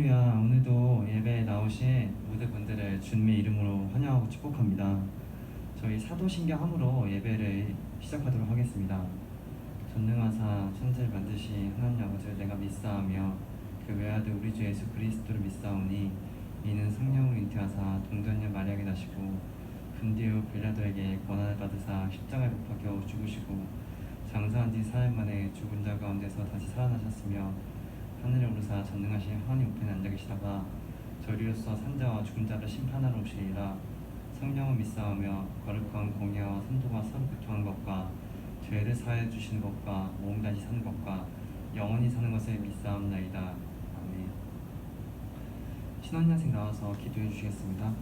할렐루야. 오늘도 예배에 나오신 모든 분들을 주님의 이름으로 환영하고 축복합니다. 저희 사도신경함으로 예배를 시작하도록 하겠습니다. 전능하사 천지를 만드신 하나님 아버지를 내가 믿사오며 그 외아들 우리 주 예수 그리스도를 믿사오니 이는 성령으로 잉태하사 동정녀 마리아에게 나시고 근디오 빌라도에게 고난을 받으사 십자가에 못 박혀 죽으시고 장사한 지 4일 만에 죽은 자 가운데서 다시 살아나셨으며 하늘에 오르사 전능하신 하나님 우편에 앉아 계시다가 저리로서 산자와 죽은 자를 심판하러 오시리라. 성령을 믿사오며 거룩한 공예와 선도가 서로 교통한 것과 죄를 사하여 주시는 것과 몸 다시 사는 것과 영원히 사는 것을 믿사옵나이다. 아멘. 신앙여생 나와서 기도해 주시겠습니다.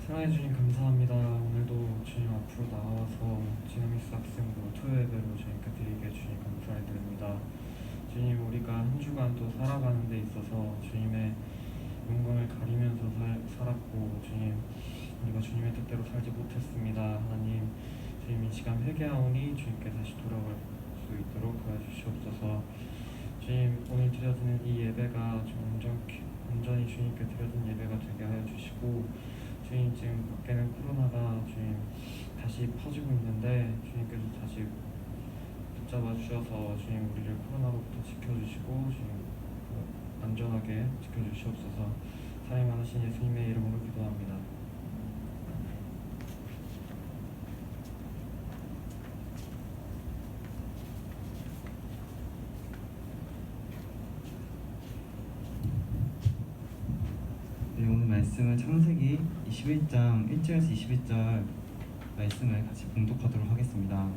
사랑해 주님 감사합니다. 오늘도 주님 앞으로 나와서 지나미스 학생부 토요 예배로 주님께 드리게 주님 감사를 드립니다. 주님, 우리가 한 주간 또 살아가는 데 있어서 주님의 영광을 가리면서 살았고 주님, 우리가 주님의 뜻대로 살지 못했습니다. 하나님, 주님 이 시간 회개하오니 주님께 다시 돌아갈 수 있도록 도와주시옵소서. 주님, 오늘 드려지는 이 예배가 온전히 주님께 드려진 예배가 되게 하여 주시고, 주님, 지금 밖에는 코로나가 주님 다시 퍼지고 있는데 주님께서 다시 붙잡아 주셔서 주님 우리를 코로나로부터 지켜주시고 주님 안전하게 지켜주시옵소서. 사랑 많으신 예수님의 이름으로 기도합니다. 네, 오늘 말씀은 창세기 21장 1절에서 21절 말씀을 같이 봉독하도록 하겠습니다.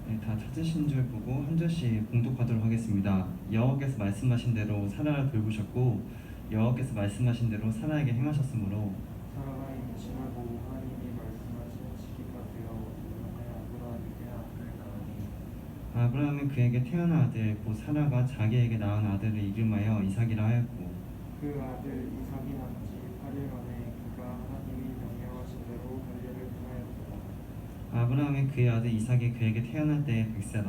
네, 다 찾으신 줄 보고 한 절씩 봉독하도록 하겠습니다. 여호와께서 말씀하신 대로 사라를 돌보셨고 여호와께서 말씀하신 대로 사라에게 행하셨으므로 사라가 임신을 보고 하나님이 말씀하신 시기가 되어 이름하여 아브라함에게 아들을 낳으니 아브라함은 그에게 태어난 아들 곧 사라가 자기에게 낳은 아들을 이름하여 이삭이라 하였고 그 아들 이삭이 난지 8일 만에 그가 하나님이 명령하신 대로 할례를 행하였더라. 아브라함은 그의 아들 이삭이 그에게 태어날 때에 100세라.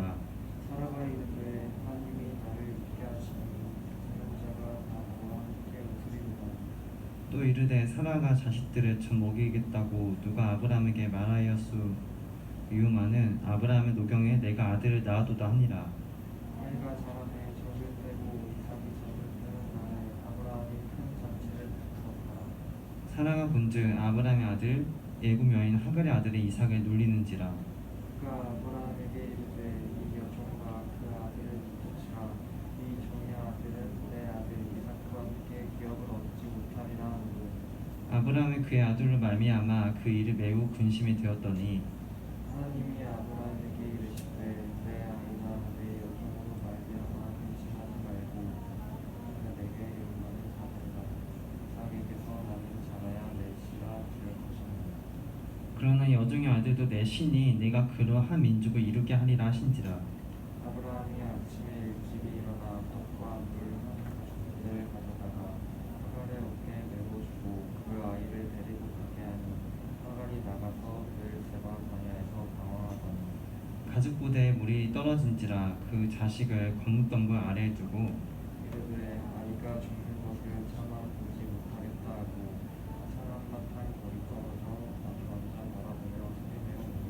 사라가 이르되 하나님이 나를 웃게 하시니 듣는 자가 다 나와 함께 웃으리로다. 또 이르되 사라가 자식들을 젖 먹이겠다고 누가 아브라함에게 말하였수 유마는 아브라함의 노경에 내가 아들을 낳아도다 하니라. 아이가 자라매 젖을 떼고 이삭이 젖을 떼는 날에 아브라함이 큰 잔치를 베풀었더라. 사라가 본즉 아브라함의 아들 애굽 여인 하갈의 아들이 이삭을 놀리는지라. 그가 아브라함에게 이르되 이 여종과 그 아들을 붙이라. 이 종의 아들은 내 아들 이삭과 함께 기업을 얻지 못하리라 하므로 아브라함이 그의 아들로 말미암아 그 일이 매우 근심이 되었더니 하나님이 아브라함에게 이르시되 내 아이나 내 여종으로 말미암아 근심하지 말고 내가 내게 요구하는 자들이다. 이삭에게서 나는 자라야 내 씨라 될 것이니라. 그러나 여종의 아들도 내 신이 내가 그러한 민족을 이루게 하리라 하신지라. 아브라함이 아침에 일찍 일어나 떡과 물 한 가죽을 가져다가 하갈의 어깨에 메워주고 그 아이를 데리고 가게 하니 하갈이 나가서 브엘세바 광야에서 방황하더니 가죽 부대에 물이 떨어진지라 그 자식을 거뭇덩굴 아래에 두고 이르되 아이가 죽는 것을 참아 보지 못하겠다 하고 사람마탕 거리 떨어져 남자 바라보며 소리내어 오니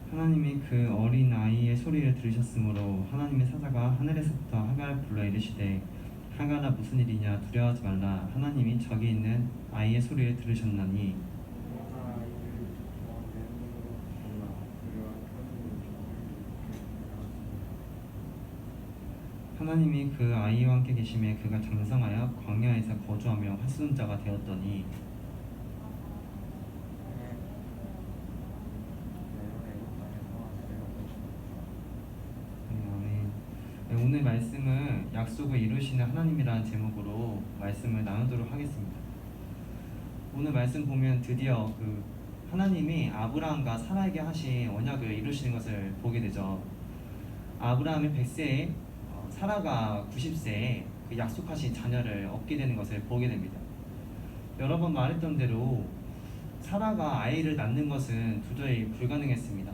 하나님이 그 어린 아이의 소리를 들으셨으므로 하나님의 사자가 하늘에서부터 하갈을 불러 이르시되 하갈아 무슨 일이냐 두려워하지 말라. 하나님이 저기 있는 아이의 소리를 들으셨나니 그러나 아이를 두고 내 눈으로 보라 그가 큰 요종을 이렇게 하나님이 그 아이와 함께 계심에 그가 장성하여 광야에서 거주하며 활수자가 되었더니 아멘. 네, 오늘 말씀은 약속을 이루시는 하나님이라는 제목으로 말씀을 나누도록 하겠습니다. 오늘 말씀 보면 드디어 그 하나님이 아브라함과 사라에게 하신 언약을 이루시는 것을 보게 되죠. 아브라함이 100세에 사라가 90세에 그 약속하신 자녀를 얻게 되는 것을 보게 됩니다. 여러 번 말했던 대로 사라가 아이를 낳는 것은 도저히 불가능했습니다.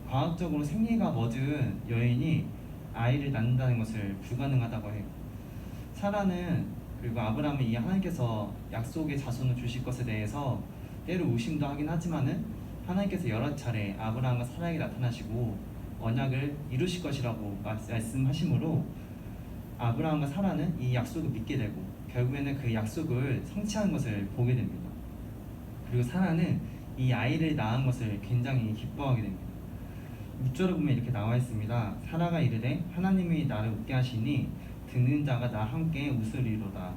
과학적으로 생리가 멎은 여인이 아이를 낳는다는 것을 불가능하다고 해요. 사라는 그리고 아브라함이 이 하나님께서 약속의 자손을 주실 것에 대해서 때로 의심도 하긴 하지만은 하나님께서 여러 차례 아브라함과 사라에게 나타나시고 언약을 이루실 것이라고 말씀하시므로 아브라함과 사라는 이 약속을 믿게 되고 결국에는 그 약속을 성취하는 것을 보게 됩니다. 그리고 사라는 이 아이를 낳은 것을 굉장히 기뻐하게 됩니다. 6절을 보면 이렇게 나와 있습니다. 사라가 이르되 하나님이 나를 웃게 하시니 듣는 자가 나와 함께 웃으리로다.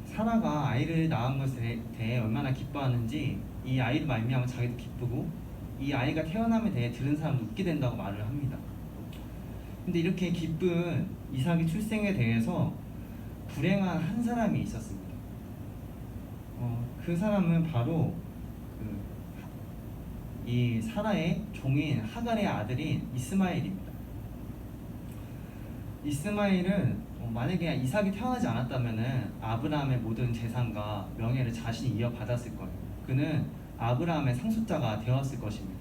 사라가 아이를 낳은 것에 대해 얼마나 기뻐하는지 이 아이를 말미암아 자기도 기쁘고 이 아이가 태어남에 대해 들은 사람도 웃게 된다고 말을 합니다. 근데 이렇게 기쁜 이삭의 출생에 대해서 불행한 한 사람이 있었습니다. 그 사람은 바로 이 사라의 종인 하갈의 아들인 이스마엘입니다. 이스마엘은 만약에 이삭이 태어나지 않았다면 아브라함의 모든 재산과 명예를 자신이 이어받았을 거예요. 그는 아브라함의 상속자가 되었을 것입니다.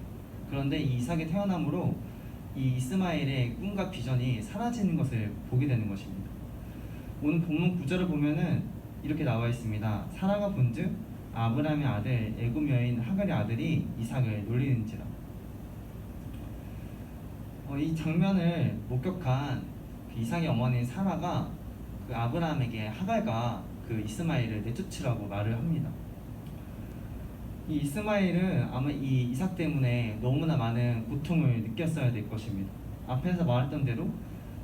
그런데 이 이삭이 태어남으로 이 이스마엘의 꿈과 비전이 사라지는 것을 보게 되는 것입니다. 오늘 본문 9절을 보면은 이렇게 나와 있습니다. 사라가 본즉 아브라함의 아들 애굽 여인 하갈의 아들이 이삭을 놀리는지라. 이 장면을 목격한 이삭의 어머니인 사라가 그 아브라함에게 하갈과 그 이스마엘을 내쫓으라고 말을 합니다. 이 이스마엘은 아마 이 이삭 때문에 너무나 많은 고통을 느꼈어야 될 것입니다. 앞에서 말했던 대로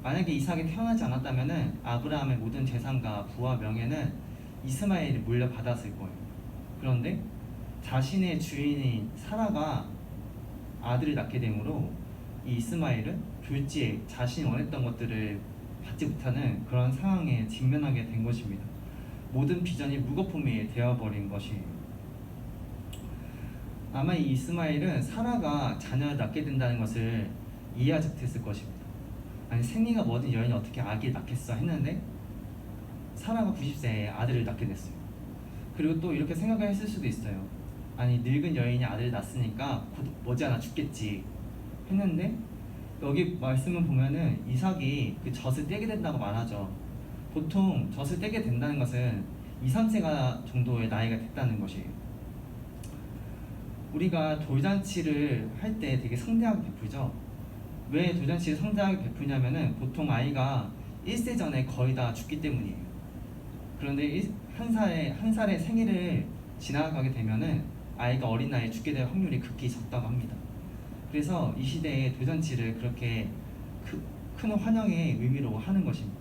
만약에 이삭이 태어나지 않았다면 아브라함의 모든 재산과 부와 명예는 이스마엘이 물려받았을 거예요. 그런데 자신의 주인인 사라가 아들을 낳게 되므로 이 이스마엘은 졸지에 자신이 원했던 것들을 받지 못하는 그런 상황에 직면하게 된 것입니다. 모든 비전이 무거품이 되어버린 것이에요. 아마 이 이스마엘은 사라가 자녀를 낳게 된다는 것을 이해하지 못했을 것입니다. 아니 생리가 멎은 여인이 어떻게 아기를 낳겠어 했는데 사라가 90세에 아들을 낳게 됐어요. 그리고 또 이렇게 생각을 했을 수도 있어요. 아니 늙은 여인이 아들을 낳았으니까 곧 머지않아 죽겠지 했는데 여기 말씀을 보면은 이삭이 그 젖을 떼게 된다고 말하죠. 보통 젖을 떼게 된다는 것은 2, 3세가 정도의 나이가 됐다는 것이에요. 우리가 돌잔치를 할 때 되게 성대하게 베풀죠. 왜 돌잔치를 성대하게 베푸냐면은 보통 아이가 1세 전에 거의 다 죽기 때문이에요. 그런데 한 살의 생일을 지나가게 되면은 아이가 어린 나이에 죽게 될 확률이 극히 적다고 합니다. 그래서 이 시대에 돌잔치를 그렇게 큰 환영의 의미로 하는 것입니다.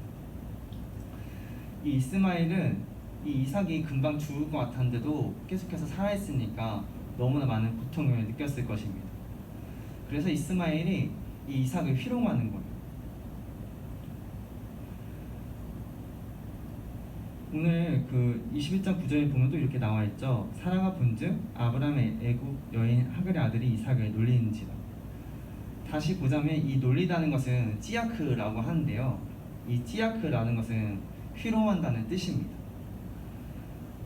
이 이스마엘은 이 이삭이 금방 죽을 것 같았는데도 계속해서 살아있으니까 너무나 많은 고통을 느꼈을 것입니다. 그래서 이스마엘이 이 이삭을 희롱하는 거예요. 오늘 그 21장 9절에 보면 또 이렇게 나와 있죠. 사라가 본즉 아브라함의 애굽 여인 하갈의 아들이 이삭을 놀리는지라. 다시 보자면 이 놀리다는 것은 찌아크라고 하는데요. 이 찌아크라는 것은 희롱한다는 뜻입니다.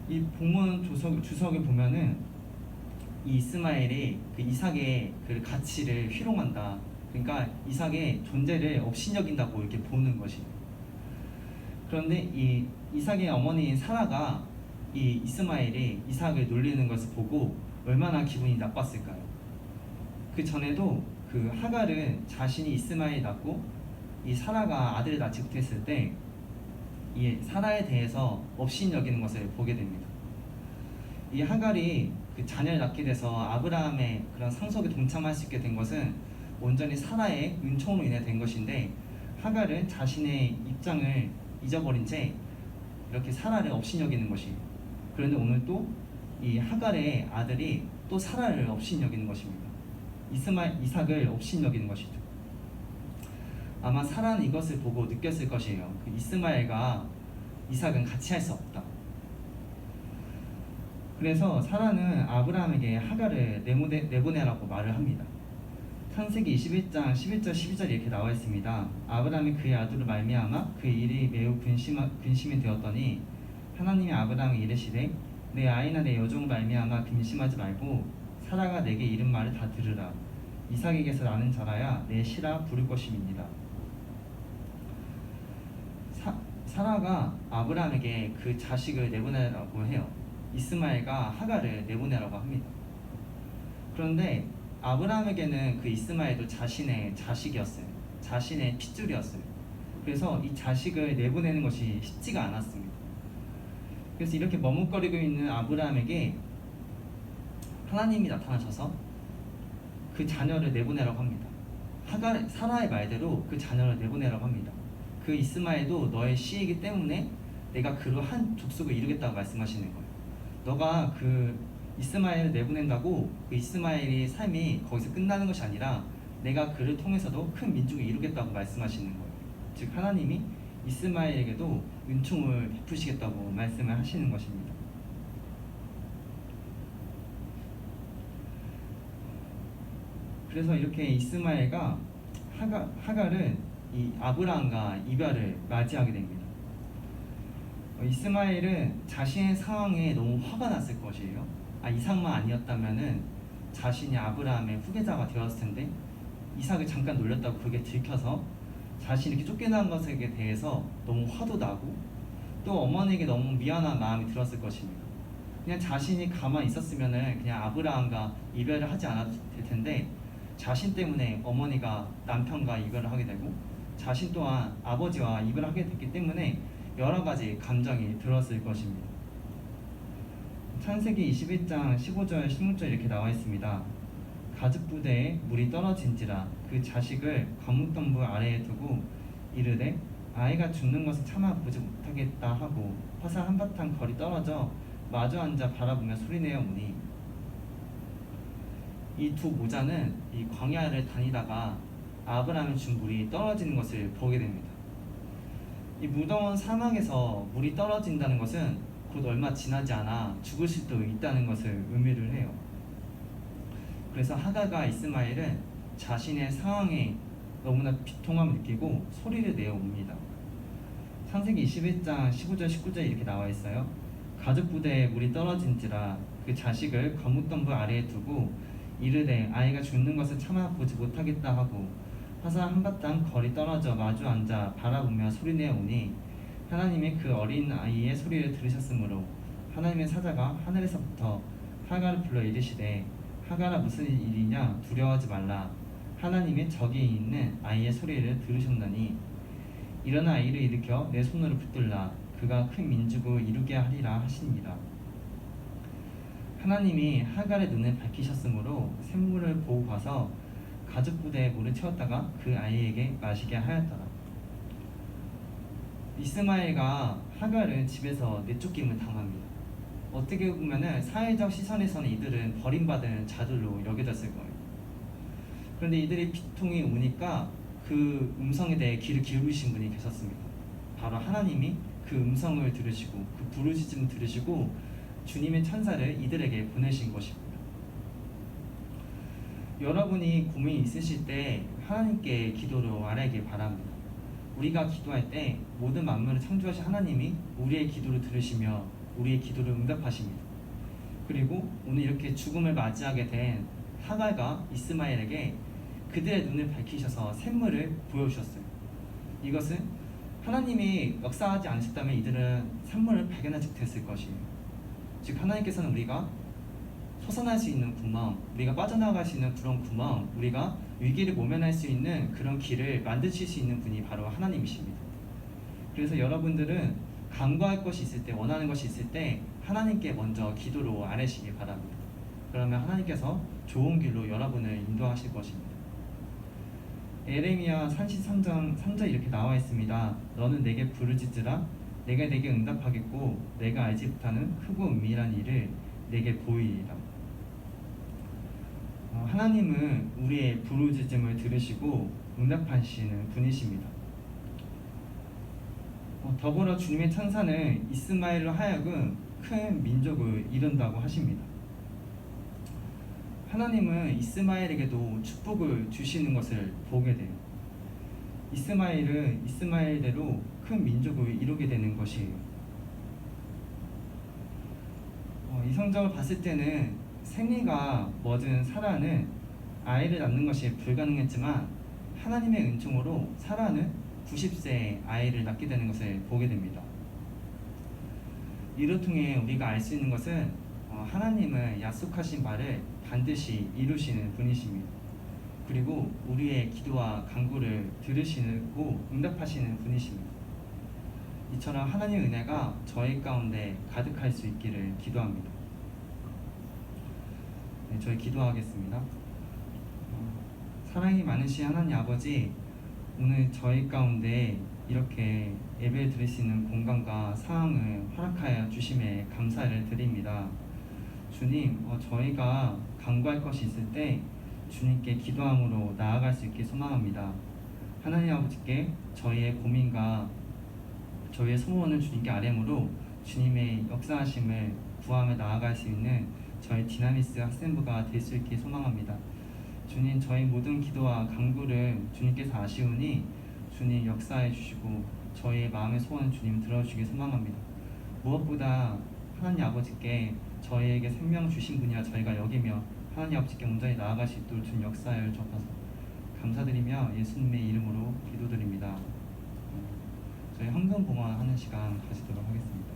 이 본문 주석에 보면은 이 이스마엘이 그 이삭의 그 가치를 희롱한다. 그러니까 이삭의 존재를 업신여긴다고 이렇게 보는 것이에요. 그런데 이 이삭의 어머니인 사라가 이 이스마엘이 이삭을 놀리는 것을 보고 얼마나 기분이 나빴을까요? 그 전에도 그 하갈은 자신이 이스마엘이 낳고 이 사라가 아들을 낳지 못했을 때 이 사라에 대해서 업신여기는 것을 보게 됩니다. 이 하갈이 그 자녀를 낳게 돼서 아브라함의 그런 상속에 동참할 수 있게 된 것은 온전히 사라의 은총으로 인해 된 것인데 하갈은 자신의 입장을 잊어버린 채 이렇게 사라를 업신여기는 것이에요. 그런데 오늘 또 이 하갈의 아들이 또 사라를 업신여기는 것입니다. 이삭을 업신여기는 것이죠. 아마 사라는 이것을 보고 느꼈을 것이에요. 그 이스마엘과 이삭은 같이 할 수 없다. 그래서 사라는 아브라함에게 하갈을 내보내라고 말을 합니다. 창세기 21장 11절 12절 이렇게 나와 있습니다. 아브라함이 그의 아들로 말미암아 그의 일이 매우 근심이 되었더니 하나님이 아브라함에게 이르시되 내 아이나 내 여종을 말미암아 근심하지 말고 사라가 내게 이른 말을 다 들으라. 이삭에게서 나는 자라야 내 시라 부를 것임이니라. 사라가 아브라함에게 그 자식을 내보내라고 해요. 이스마엘과 하갈을 내보내라고 합니다. 그런데 아브라함에게는 그 이스마엘도 자신의 자식이었어요. 자신의 핏줄이었어요. 그래서 이 자식을 내보내는 것이 쉽지가 않았습니다. 그래서 이렇게 머뭇거리고 있는 아브라함에게 하나님이 나타나셔서 그 자녀를 내보내라고 합니다. 사라의 말대로 그 자녀를 내보내라고 합니다. 그 이스마엘도 너의 씨이기 때문에 내가 그로 한 족속을 이루겠다고 말씀하시는 거예요. 너가 그 이스마엘을 내보낸다고 그 이스마엘의 삶이 거기서 끝나는 것이 아니라 내가 그를 통해서도 큰 민족을 이루겠다고 말씀하시는 거예요. 즉 하나님이 이스마엘에게도 은총을 베푸시겠다고 말씀을 하시는 것입니다. 그래서 이렇게 이스마엘과 하갈은 이 아브라함과 이별을 맞이하게 됩니다. 이스마엘은 자신의 상황에 너무 화가 났을 것이에요. 이삭만 아니었다면은 자신이 아브라함의 후계자가 되었을 텐데 이삭을 잠깐 놀렸다고 그게 들켜서 자신이 이렇게 쫓겨난 것에 대해서 너무 화도 나고 또 어머니에게 너무 미안한 마음이 들었을 것입니다. 그냥 자신이 가만히 있었으면은 그냥 아브라함과 이별을 하지 않아도 될 텐데 자신 때문에 어머니가 남편과 이별을 하게 되고 자신 또한 아버지와 이별을 하게 됐기 때문에 여러 가지 감정이 들었을 것입니다. 창세기 21장 15절 16절 이렇게 나와 있습니다. 가죽 부대에 물이 떨어진지라 그 자식을 거뭇덩불 아래에 두고 이르되 아이가 죽는 것을 참아 보지 못하겠다 하고 화살 한바탕 거리 떨어져 마주 앉아 바라보며 소리내어 오니 이 두 모자는 이 광야를 다니다가 아브라함이 준 물이 떨어지는 것을 보게 됩니다. 이 무더운 사막에서 물이 떨어진다는 것은 곧 얼마 지나지 않아 죽을 수도 있다는 것을 의미를 해요. 그래서 하갈과 이스마엘은 자신의 상황에 너무나 비통함을 느끼고 소리를 내어 옵니다. 창세기 21장 15절 19절 이렇게 나와 있어요. 가죽 부대에 물이 떨어진지라 그 자식을 거뭇덩불 아래에 두고 이르되 아이가 죽는 것을 참아 보지 못하겠다 하고 화살 한바탕 거리 떨어져 마주 앉아 바라보며 소리내어 오니 하나님이 그 어린 아이의 소리를 들으셨으므로 하나님의 사자가 하늘에서부터 하갈을 불러 이르시되 하갈아 무슨 일이냐 두려워하지 말라 하나님의 저기 있는 아이의 소리를 들으셨나니 일어나 아이를 일으켜 내 손으로 붙들라 그가 큰 민족을 이루게 하리라 하시니라. 하나님이 하갈의 눈을 밝히셨으므로 샘물을 보고 가서 가죽 부대에 물을 채웠다가 그 아이에게 마시게 하였더라. 이스마엘과 하갈은 집에서 내쫓김을 당합니다. 어떻게 보면은 사회적 시선에서는 이들은 버림받은 자들로 여겨졌을 거예요. 그런데 이들의 비통이 오니까 그 음성에 대해 귀를 기울이신 분이 계셨습니다. 바로 하나님이 그 음성을 들으시고 그 부르짖음을 들으시고 주님의 천사를 이들에게 보내신 것입니다. 여러분이 고민이 있으실 때 하나님께 기도로 아뢰길 바랍니다. 우리가 기도할 때 모든 만물을 창조하신 하나님이 우리의 기도를 들으시며 우리의 기도를 응답하십니다. 그리고 오늘 이렇게 죽음을 맞이하게 된 하갈과 이스마엘에게 그들의 눈을 밝히셔서 샘물을 보여주셨어요. 이것은 하나님이 역사하지 않으셨다면 이들은 샘물을 발견하지 못했을 것이에요. 즉 하나님께서는 우리가 솟아날 수 있는 구멍, 우리가 빠져나갈 수 있는 그런 구멍, 우리가 위기를 모면할 수 있는 그런 길을 만드실 수 있는 분이 바로 하나님이십니다. 그래서 여러분들은 간구할 것이 있을 때, 원하는 것이 있을 때 하나님께 먼저 기도로 아뢰시기 바랍니다. 그러면 하나님께서 좋은 길로 여러분을 인도하실 것입니다. 에레미야 33장 3절 이렇게 나와 있습니다. 너는 내게 부르짖으라 내가 내게 응답하겠고 내가 알지 못하는 크고 은밀한 일을 내게 보이리라. 하나님은 우리의 부르짖음을 들으시고 응답하시는 분이십니다. 더불어 주님의 천사는 이스마엘로 하여금 큰 민족을 이룬다고 하십니다. 하나님은 이스마엘에게도 축복을 주시는 것을 보게 돼요. 이스마엘은 이스마엘대로 큰 민족을 이루게 되는 것이에요. 이 성경을 봤을 때는 생리가 멎은 사라는 아이를 낳는 것이 불가능했지만 하나님의 은총으로 사라는 90세에 아이를 낳게 되는 것을 보게 됩니다. 이를 통해 우리가 알 수 있는 것은 하나님은 약속하신 바를 반드시 이루시는 분이십니다. 그리고 우리의 기도와 간구를 들으시고 응답하시는 분이십니다. 이처럼 하나님의 은혜가 저희 가운데 가득할 수 있기를 기도합니다. 네, 저희 기도하겠습니다. 사랑이 많으신 하나님 아버지, 오늘 저희 가운데 이렇게 예배 드릴 수 있는 공간과 상황을 허락하여 주심에 감사를 드립니다. 주님, 저희가 간구할 것이 있을 때 주님께 기도함으로 나아갈 수 있게 소망합니다. 하나님 아버지께 저희의 고민과 저희의 소원을 주님께 아뢰므로 주님의 역사하심을 구하며 나아갈 수 있는 저희 디나미스 학생부가 될 수 있게 소망합니다. 주님, 저희 모든 기도와 간구를 주님께서 아시오니 주님 역사해 주시고 저희의 마음의 소원을 주님 들어주시기 소망합니다. 무엇보다 하나님 아버지께 저희에게 생명 주신 분이라 저희가 여기며 하나님 아버지께 온전히 나아갈 수 있도록 주님 역사하여 주옵소서. 감사드리며 예수님의 이름으로 기도드립니다. 저희 헌금봉헌하는 시간 가지도록 하겠습니다.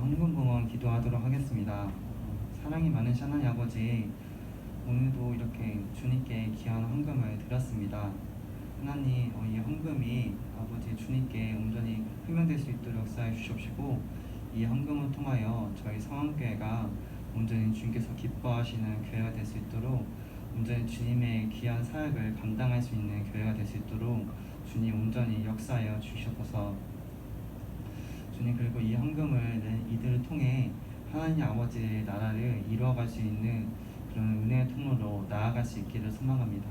헌금봉헌 기도하도록 하겠습니다. 사랑이 많으신 하나님 아버지, 오늘도 이렇게 주님께 귀한 헌금을 드렸습니다. 하나님, 이 헌금이 아버지 주님께 온전히 흠명될 수 있도록 역사해 주시옵시고 이 헌금을 통하여 저희 성황교회가 온전히 주님께서 기뻐하시는 교회가 될 수 있도록 온전히 주님의 귀한 사역을 감당할 수 있는 교회가 될 수 있도록 주님 온전히 역사하여 주시옵소서. 주님, 그리고 이 헌금을 이들을 통해 하나님 아버지의 나라를 이루어갈 수 있는 그런 은혜의 통로로 나아갈 수 있기를 소망합니다.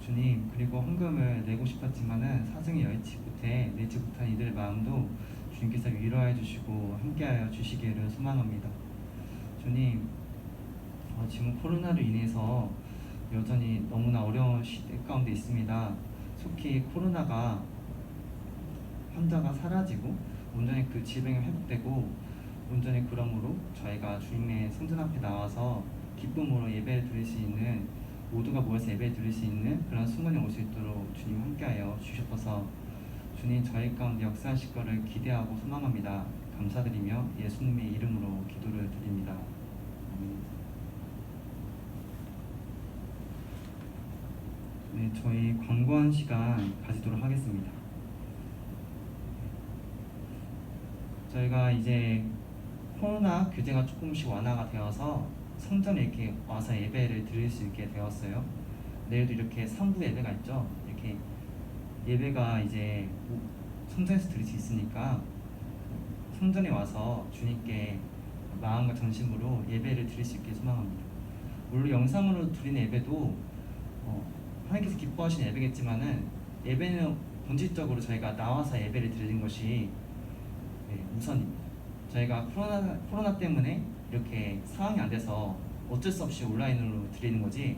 주님, 그리고 헌금을 내고 싶었지만은 사정이 여의치 못해 내지 못한 이들의 마음도 주님께서 위로해 주시고 함께하여 주시기를 소망합니다. 주님, 지금 코로나로 인해서 여전히 너무나 어려운 시대 가운데 있습니다. 속히 코로나가 환자가 사라지고 온전히 그 질병이 회복되고 온전히 그러므로 저희가 주님의 성전 앞에 나와서 기쁨으로 예배를 드릴 수 있는, 모두가 모여서 예배를 드릴 수 있는 그런 순간이 올 수 있도록 주님 함께하여 주셔서 주님 저희 가운데 역사하실 것을 기대하고 소망합니다. 감사드리며 예수님의 이름으로 기도를 드립니다. 네, 저희 광고한 시간 가지도록 하겠습니다. 저희가 이제 코로나 규제가 조금씩 완화가 되어서 성전에 이렇게 와서 예배를 드릴 수 있게 되었어요. 내일도 이렇게 3부 예배가 있죠. 이렇게 예배가 이제 성전에서 드릴 수 있으니까 성전에 와서 주님께 마음과 전심으로 예배를 드릴 수 있게 소망합니다. 물론 영상으로 드리는 예배도 하나님께서 기뻐하시는 예배겠지만은 예배는 본질적으로 저희가 나와서 예배를 드리는 것이 우선입니다. 저희가 코로나 때문에 이렇게 상황이 안 돼서 어쩔 수 없이 온라인으로 드리는 거지,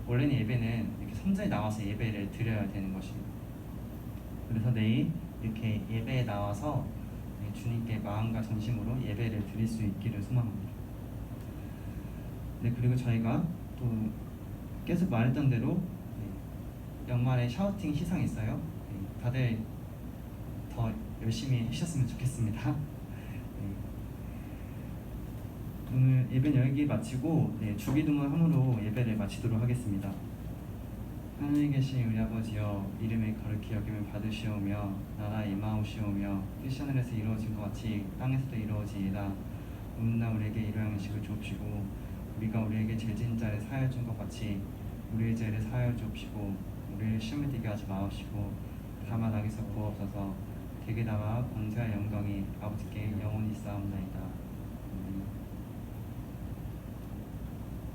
원래는 예배는 이렇게 성전에 나와서 예배를 드려야 되는 것입니다. 그래서 내일 이렇게 예배에 나와서 주님께 마음과 전심으로 예배를 드릴 수 있기를 소망합니다. 네, 그리고 저희가 또 계속 말했던 대로 연말에 샤우팅 시상이 있어요. 다들 더 열심히 하셨으면 좋겠습니다. 오늘 예배는 여기 마치고 주기도문함으로 예배를 마치도록 하겠습니다. 하늘에 계신 우리 아버지여, 이름이 거룩히 여김을 받으시오며 나라의 임하오시오며 뜻이 하늘에서 이루어진 것 같이 땅에서도 이루어지이다. 오늘날 우리에게 일용할 음식을 주옵시고 우리가 우리에게 죄진 자를 사하여 준 것 같이 우리의 죄를 사하여 주옵시고 우리를 시험에 들게 하지 마옵시고 다만 악에서 구하옵소서. 대개 나와 권세와 영광이 아버지께 영원히 있사옵나이다. 아멘.